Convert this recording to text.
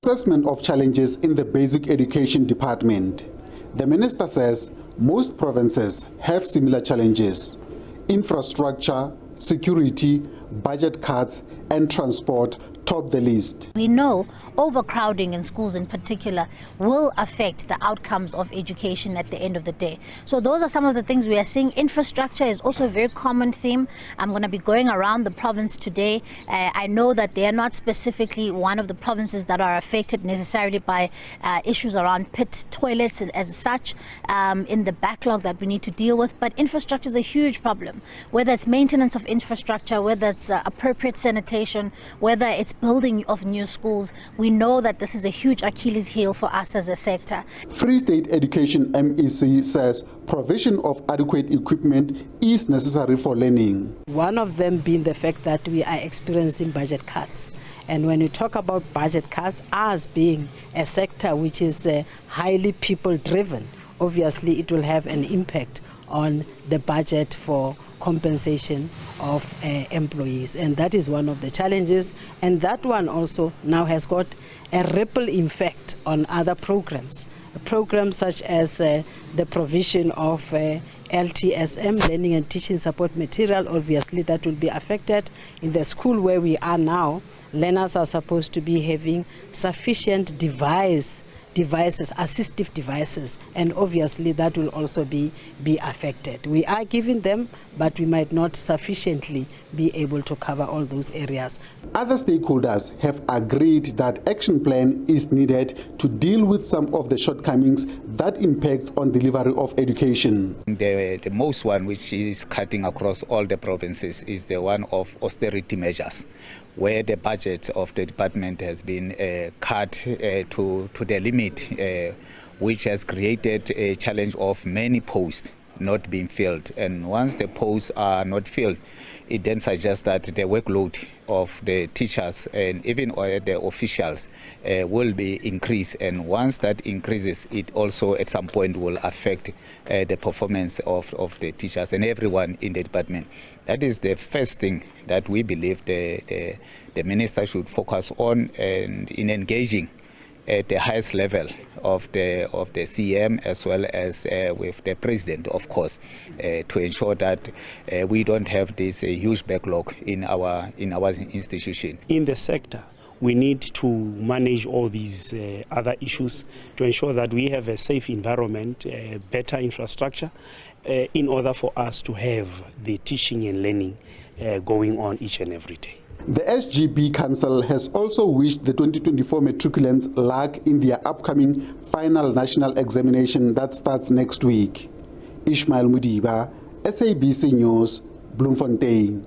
Assessment of challenges in the basic education department. The minister says most provinces have similar challenges: infrastructure, security, budget cuts, and transport top the list. We know overcrowding in schools in particular will affect the outcomes of education at the end of the day. So those are some of the things we are seeing. Infrastructure is also a very common theme. I'm going to be going around the province today. I know that they are not specifically one of the provinces that are affected necessarily by issues around pit toilets and as such in the backlog that we need to deal with. But infrastructure is a huge problem, whether it's maintenance of infrastructure, whether it's appropriate sanitation, whether it's building of new schools. We know that this is a huge Achilles heel for us as a sector. Free State Education MEC says provision of adequate equipment is necessary for learning. One of them being the fact that we are experiencing budget cuts. And when you talk about budget cuts, us being a sector which is highly people driven, obviously it will have an impact on the budget for compensation of employees, and that is one of the challenges, and that one also now has got a ripple effect on other programs such as the provision of LTSM, learning and teaching support material. Obviously that will be affected. In the school where we are now, learners are supposed to be having sufficient devices, assistive devices, and obviously that will also be affected. We are giving them, but we might not sufficiently be able to cover all those areas. Other stakeholders have agreed that action plan is needed to deal with some of the shortcomings that impact on delivery of education. The most one which is cutting across all the provinces is the one of austerity measures, where the budget of the department has been cut to the limit, which has created a challenge of many posts not being filled. And once the posts are not filled, it then suggests that the workload of the teachers and even the officials will be increased. And once that increases, it also at some point will affect the performance of the teachers and everyone in the department. That is the first thing that we believe the minister should focus on, and in engaging at the highest level of the CM as well as with the president, of course, to ensure that we don't have this huge backlog in our institution. In the sector, we need to manage all these other issues to ensure that we have a safe environment, better infrastructure, in order for us to have the teaching and learning going on each and every day. The SGB Council has also wished the 2024 matriculants luck in their upcoming final national examination that starts next week. Ishmael Mudiba, SABC News, Bloemfontein.